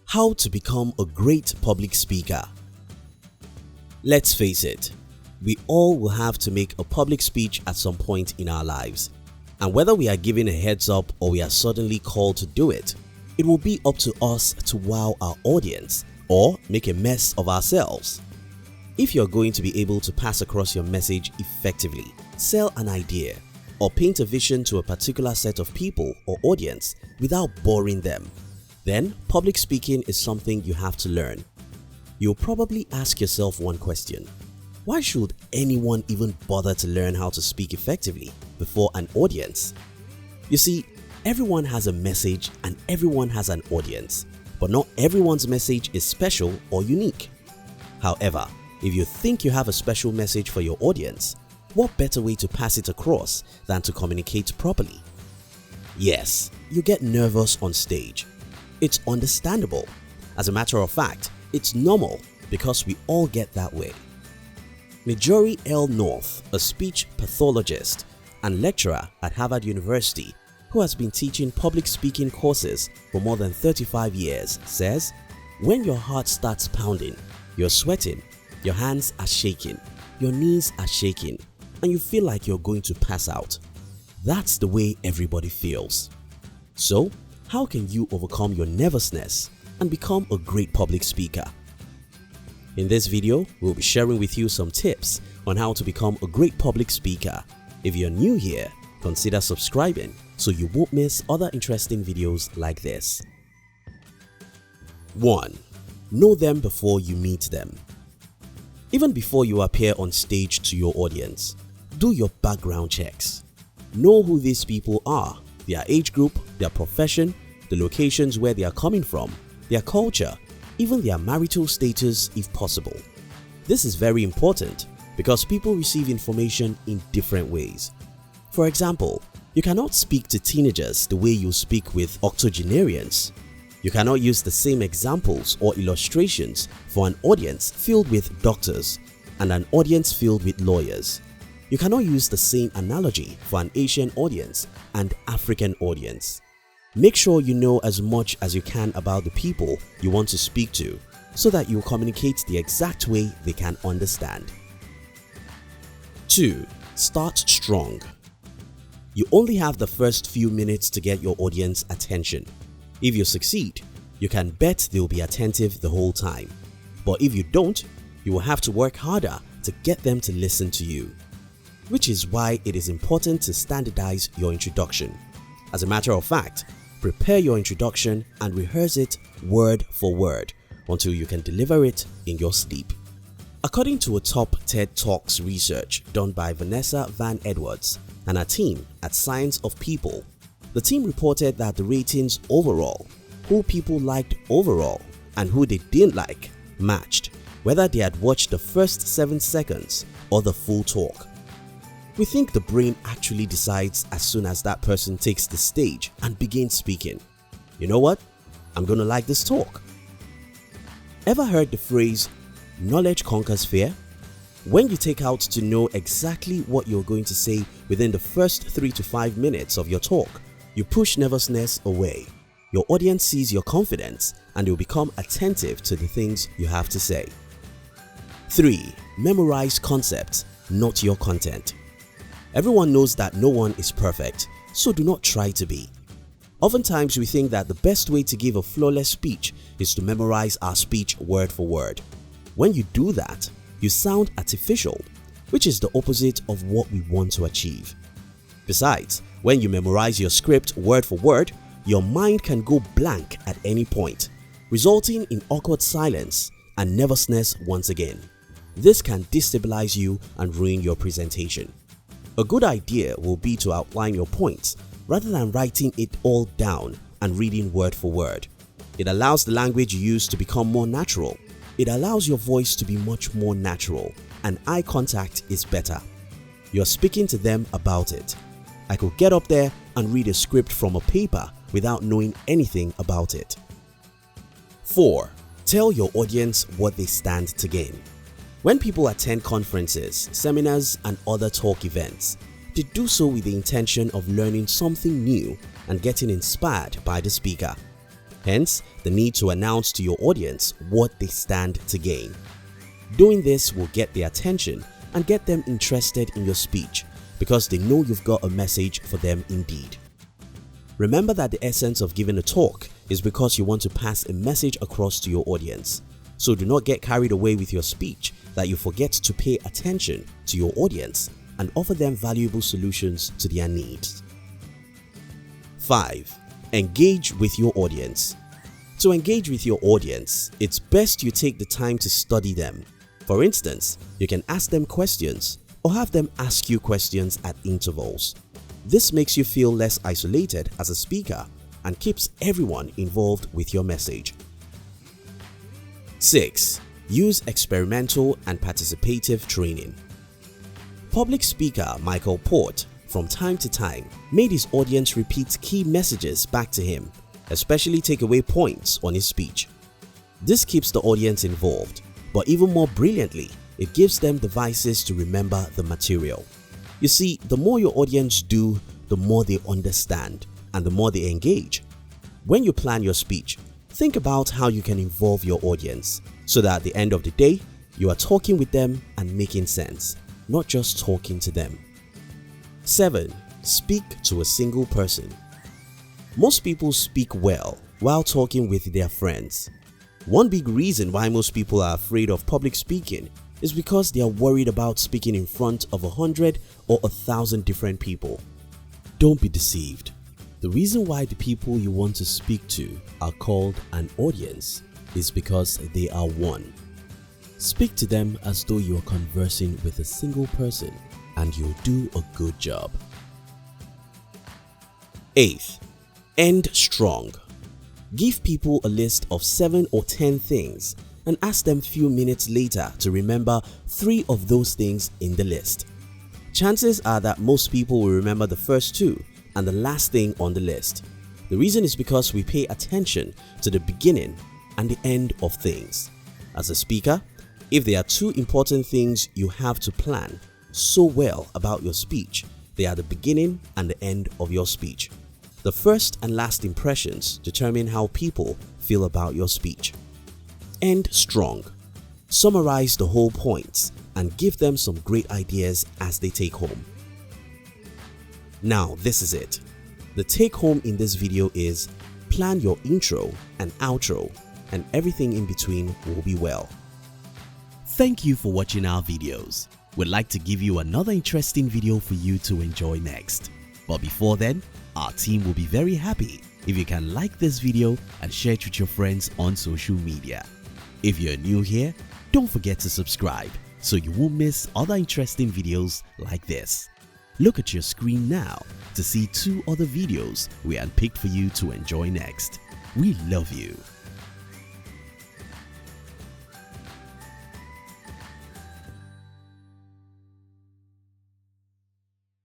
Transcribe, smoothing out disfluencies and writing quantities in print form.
How to become a great public speaker. Let's face it, we all will have to make a public speech at some point in our lives. And whether we are given a heads up or we are suddenly called to do it, it will be up to us to wow our audience or make a mess of ourselves. If you're going to be able to pass across your message effectively, sell an idea, or paint a vision to a particular set of people or audience without boring them, then public speaking is something you have to learn. You'll probably ask yourself one question: why should anyone even bother to learn how to speak effectively before an audience? You see, everyone has a message and everyone has an audience, but not everyone's message is special or unique. However, if you think you have a special message for your audience, what better way to pass it across than to communicate properly? Yes, you get nervous on stage. It's understandable. As a matter of fact, it's normal because we all get that way. Marjorie L. North, a speech pathologist and lecturer at Harvard University who has been teaching public speaking courses for more than 35 years, says, when your heart starts pounding, you're sweating, your hands are shaking, your knees are shaking, and you feel like you're going to pass out. That's the way everybody feels. So, how can you overcome your nervousness and become a great public speaker? In this video, we'll be sharing with you some tips on how to become a great public speaker. If you're new here, consider subscribing so you won't miss other interesting videos like this. 1. Know them before you meet them. Even before you appear on stage to your audience, do your background checks. Know who these people are, their age group, their profession, the locations where they are coming from, their culture, even their marital status if possible. This is very important because people receive information in different ways. For example, you cannot speak to teenagers the way you speak with octogenarians. You cannot use the same examples or illustrations for an audience filled with doctors and an audience filled with lawyers. You cannot use the same analogy for an Asian audience and African audience. Make sure you know as much as you can about the people you want to speak to so that you communicate the exact way they can understand. 2. Start strong. You only have the first few minutes to get your audience attention. If you succeed, you can bet they'll be attentive the whole time. But if you don't, you will have to work harder to get them to listen to you. Which is why it is important to standardize your introduction. As a matter of fact, prepare your introduction and rehearse it word for word until you can deliver it in your sleep. According to a top TED Talks research done by Vanessa Van Edwards and her team at Science of People, the team reported that the ratings overall, who people liked overall and who they didn't like, matched whether they had watched the first 7 seconds or the full talk. We think the brain actually decides as soon as that person takes the stage and begins speaking, you know what, I'm gonna like this talk. Ever heard the phrase, knowledge conquers fear? When you take out to know exactly what you're going to say within the first 3 to 5 minutes of your talk, you push nervousness away. Your audience sees your confidence and they'll become attentive to the things you have to say. 3. Memorize concepts, not your content. Everyone knows that no one is perfect, so do not try to be. Oftentimes we think that the best way to give a flawless speech is to memorize our speech word for word. When you do that, you sound artificial, which is the opposite of what we want to achieve. Besides, when you memorize your script word for word, your mind can go blank at any point, resulting in awkward silence and nervousness once again. This can destabilize you and ruin your presentation. A good idea will be to outline your points rather than writing it all down and reading word for word. It allows the language you use to become more natural. It allows your voice to be much more natural, and eye contact is better. You're speaking to them about it. I could get up there and read a script from a paper without knowing anything about it. 4. Tell your audience what they stand to gain. When people attend conferences, seminars, and other talk events, they do so with the intention of learning something new and getting inspired by the speaker. Hence, the need to announce to your audience what they stand to gain. Doing this will get their attention and get them interested in your speech because they know you've got a message for them indeed. Remember that the essence of giving a talk is because you want to pass a message across to your audience. So do not get carried away with your speech that you forget to pay attention to your audience and offer them valuable solutions to their needs. 5. Engage with your audience. To engage with your audience, it's best you take the time to study them. For instance, you can ask them questions or have them ask you questions at intervals. This makes you feel less isolated as a speaker and keeps everyone involved with your message. 6. Use experimental and participative training. Public speaker Michael Port from time to time made his audience repeat key messages back to him, especially take away points on his speech. This keeps the audience involved, but even more brilliantly, it gives them devices to remember the material. You see, the more your audience do, the more they understand and the more they engage. When you plan your speech, think about how you can involve your audience so that at the end of the day, you are talking with them and making sense, not just talking to them. 7. Speak to a single person. Most people speak well while talking with their friends. One big reason why most people are afraid of public speaking is because they are worried about speaking in front of 100 or 1,000 different people. Don't be deceived. The reason why the people you want to speak to are called an audience is because they are one. Speak to them as though you are conversing with a single person and you'll do a good job. 8. End strong. Give people a list of 7 or 10 things and ask them few minutes later to remember 3 of those things in the list. Chances are that most people will remember the first 2 and the last thing on the list. The reason is because we pay attention to the beginning and the end of things. As a speaker, if there are 2 important things you have to plan so well about your speech, they are the beginning and the end of your speech. The first and last impressions determine how people feel about your speech. End strong. Summarize the whole points and give them some great ideas as they take home. Now this is it. The take home in this video is plan your intro and outro and everything in between will be well. Thank you for watching our videos. We'd like to give you another interesting video for you to enjoy next. But before then, our team will be very happy if you can like this video and share it with your friends on social media. If you're new here, don't forget to subscribe so you won't miss other interesting videos like this. Look at your screen now to see 2 other videos we handpicked for you to enjoy next. We love you.